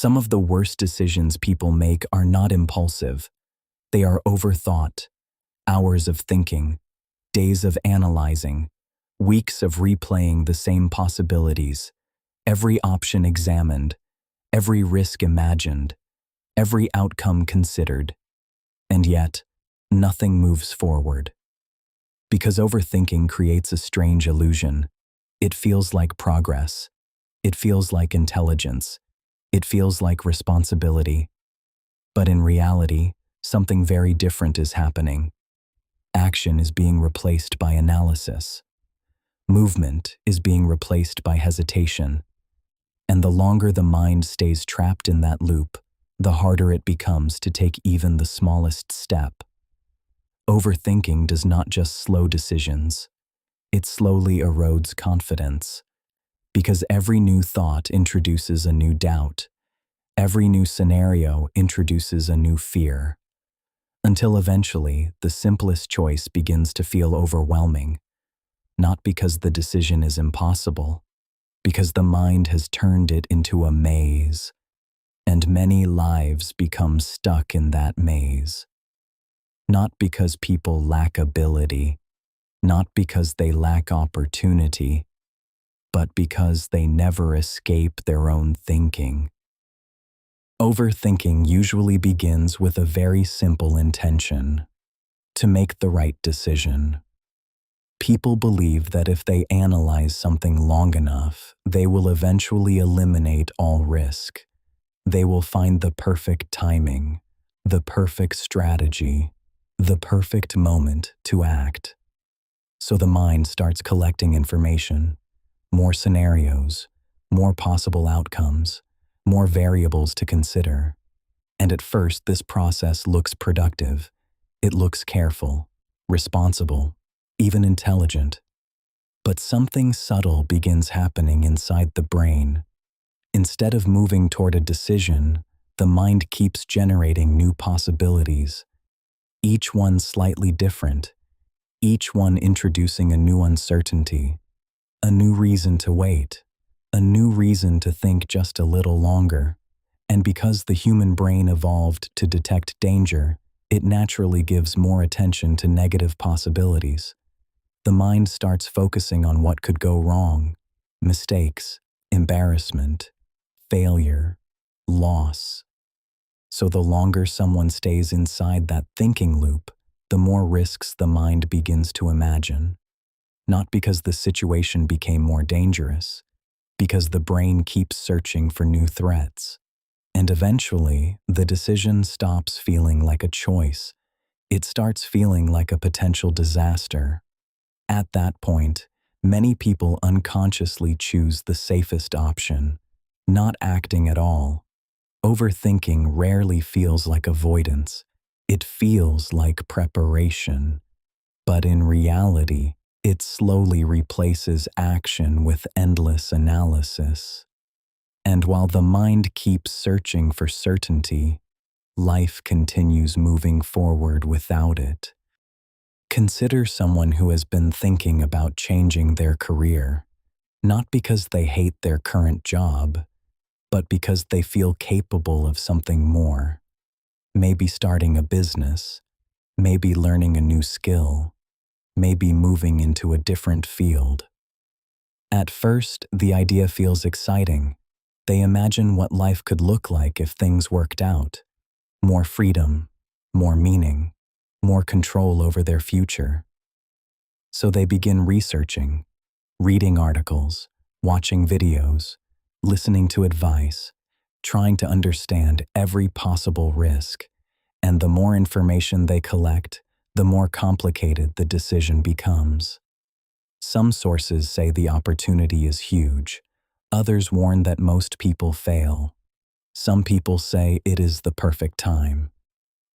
Some of the worst decisions people make are not impulsive. They are overthought. Hours of thinking, days of analyzing, weeks of replaying the same possibilities, every option examined, every risk imagined, every outcome considered. And yet, nothing moves forward. Because overthinking creates a strange illusion. It feels like progress. It feels like intelligence. It feels like responsibility. But in reality, something very different is happening. Action is being replaced by analysis. Movement is being replaced by hesitation. And the longer the mind stays trapped in that loop, the harder it becomes to take even the smallest step. Overthinking does not just slow decisions. It slowly erodes confidence. Because every new thought introduces a new doubt. Every new scenario introduces a new fear. Until eventually, the simplest choice begins to feel overwhelming. Not because the decision is impossible, because the mind has turned it into a maze. And many lives become stuck in that maze. Not because people lack ability, not because they lack opportunity, but because they never escape their own thinking. Overthinking usually begins with a very simple intention: to make the right decision. People believe that if they analyze something long enough, they will eventually eliminate all risk. They will find the perfect timing, the perfect strategy, the perfect moment to act. So the mind starts collecting information, more scenarios, more possible outcomes, more variables to consider. And at first, this process looks productive. It looks careful, responsible, even intelligent. But something subtle begins happening inside the brain. Instead of moving toward a decision, the mind keeps generating new possibilities, each one slightly different, each one introducing a new uncertainty, a new reason to wait, a new reason to think just a little longer. And because the human brain evolved to detect danger, it naturally gives more attention to negative possibilities. The mind starts focusing on what could go wrong: mistakes, embarrassment, failure, loss. So the longer someone stays inside that thinking loop, the more risks the mind begins to imagine. Not because the situation became more dangerous, because the brain keeps searching for new threats. And eventually, the decision stops feeling like a choice. It starts feeling like a potential disaster. At that point, many people unconsciously choose the safest option, not acting at all. Overthinking rarely feels like avoidance. It feels like preparation. But in reality, it slowly replaces action with endless analysis. And while the mind keeps searching for certainty, life continues moving forward without it. Consider someone who has been thinking about changing their career, not because they hate their current job, but because they feel capable of something more. Maybe starting a business, maybe learning a new skill, maybe moving into a different field. At first, the idea feels exciting. They imagine what life could look like if things worked out. More freedom, more meaning, more control over their future. So they begin researching, reading articles, watching videos, listening to advice, trying to understand every possible risk. And the more information they collect, the more complicated the decision becomes. Some sources say the opportunity is huge. Others warn that most people fail. Some people say it is the perfect time.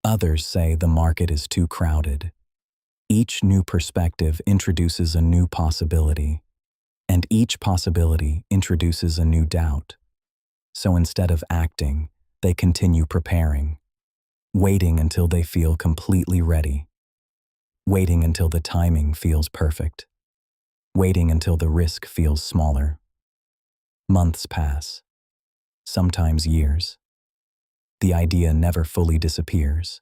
Others say the market is too crowded. Each new perspective introduces a new possibility, and each possibility introduces a new doubt. So instead of acting, they continue preparing, waiting until they feel completely ready, waiting until the timing feels perfect, waiting until the risk feels smaller. Months pass. sometimes years. The idea never fully disappears,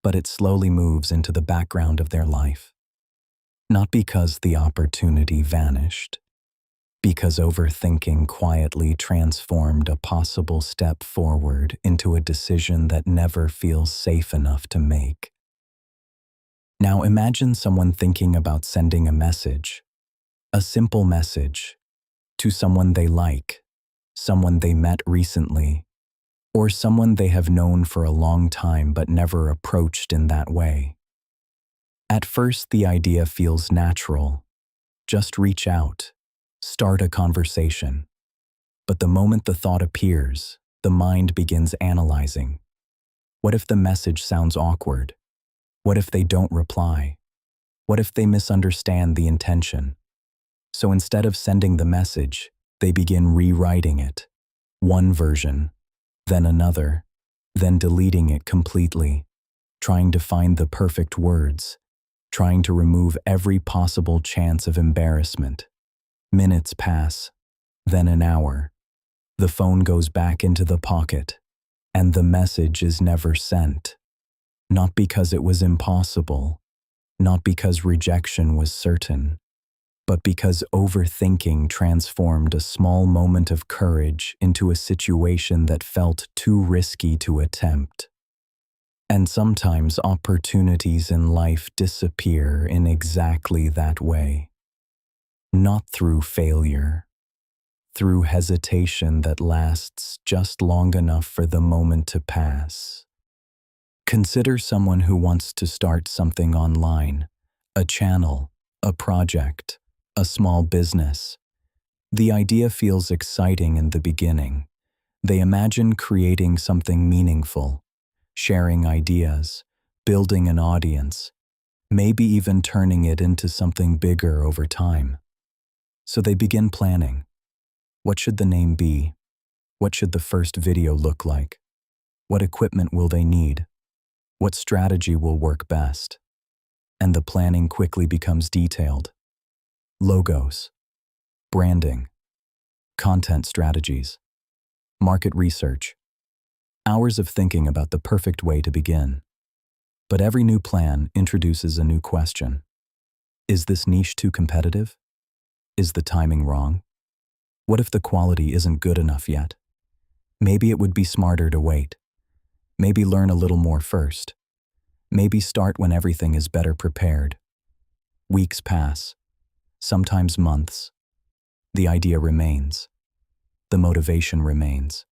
but it slowly moves into the background of their life. Not because the opportunity vanished, because overthinking quietly transformed a possible step forward into a decision that never feels safe enough to make. Now imagine someone thinking about sending a message, a simple message, to someone they like, someone they met recently, or someone they have known for a long time but never approached in that way. At first, the idea feels natural. Just reach out, start a conversation. But the moment the thought appears, the mind begins analyzing. What if the message sounds awkward? What if they don't reply? What if they misunderstand the intention? So instead of sending the message, they begin rewriting it. One version, then another, then deleting it completely, trying to find the perfect words, trying to remove every possible chance of embarrassment. Minutes pass, then an hour. The phone goes back into the pocket, and the message is never sent. Not because it was impossible, not because rejection was certain, but because overthinking transformed a small moment of courage into a situation that felt too risky to attempt. And sometimes opportunities in life disappear in exactly that way. Not through failure, through hesitation that lasts just long enough for the moment to pass. Consider someone who wants to start something online, a channel, a project, a small business. The idea feels exciting in the beginning. They imagine creating something meaningful, sharing ideas, building an audience, maybe even turning it into something bigger over time. So they begin planning. What should the name be? What should the first video look like? What equipment will they need? What strategy will work best? And the planning quickly becomes detailed. Logos, branding, content strategies, market research, hours of thinking about the perfect way to begin. But every new plan introduces a new question. Is this niche too competitive? Is the timing wrong? What if the quality isn't good enough yet? Maybe it would be smarter to wait. Maybe learn a little more first. Maybe start when everything is better prepared. Weeks pass, sometimes months. The idea remains. The motivation remains.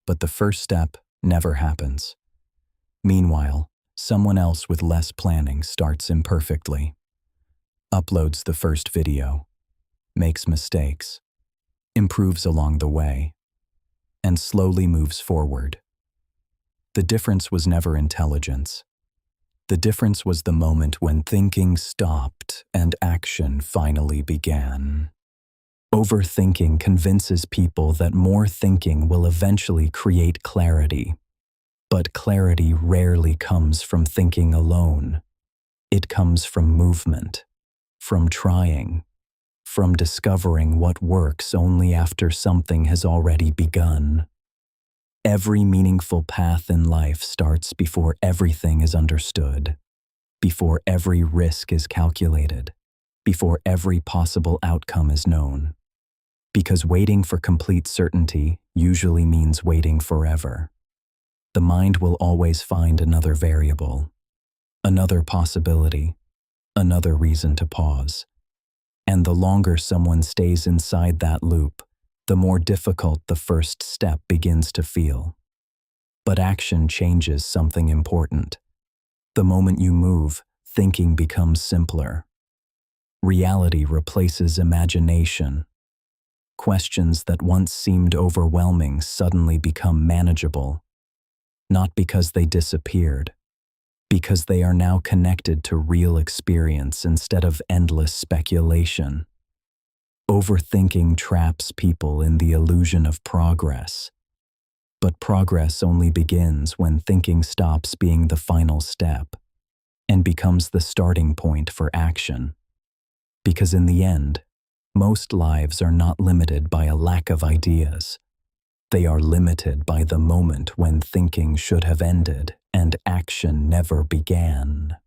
But the first step never happens. Meanwhile, someone else with less planning starts imperfectly. Uploads the first video, makes mistakes, improves along the way, and slowly moves forward. The difference was never intelligence. The difference was the moment when thinking stopped and action finally began. Overthinking convinces people that more thinking will eventually create clarity. But clarity rarely comes from thinking alone. It comes from movement, from trying, from discovering what works only after something has already begun. Every meaningful path in life starts before everything is understood, before every risk is calculated, before every possible outcome is known. Because waiting for complete certainty usually means waiting forever. The mind will always find another variable, another possibility, another reason to pause. And the longer someone stays inside that loop, the more difficult the first step begins to feel. But action changes something important. The moment you move, thinking becomes simpler. Reality replaces imagination. Questions that once seemed overwhelming suddenly become manageable. Not because they disappeared, because they are now connected to real experience instead of endless speculation. Overthinking traps people in the illusion of progress. But progress only begins when thinking stops being the final step and becomes the starting point for action. Because in the end, most lives are not limited by a lack of ideas. They are limited by the moment when thinking should have ended and action never began.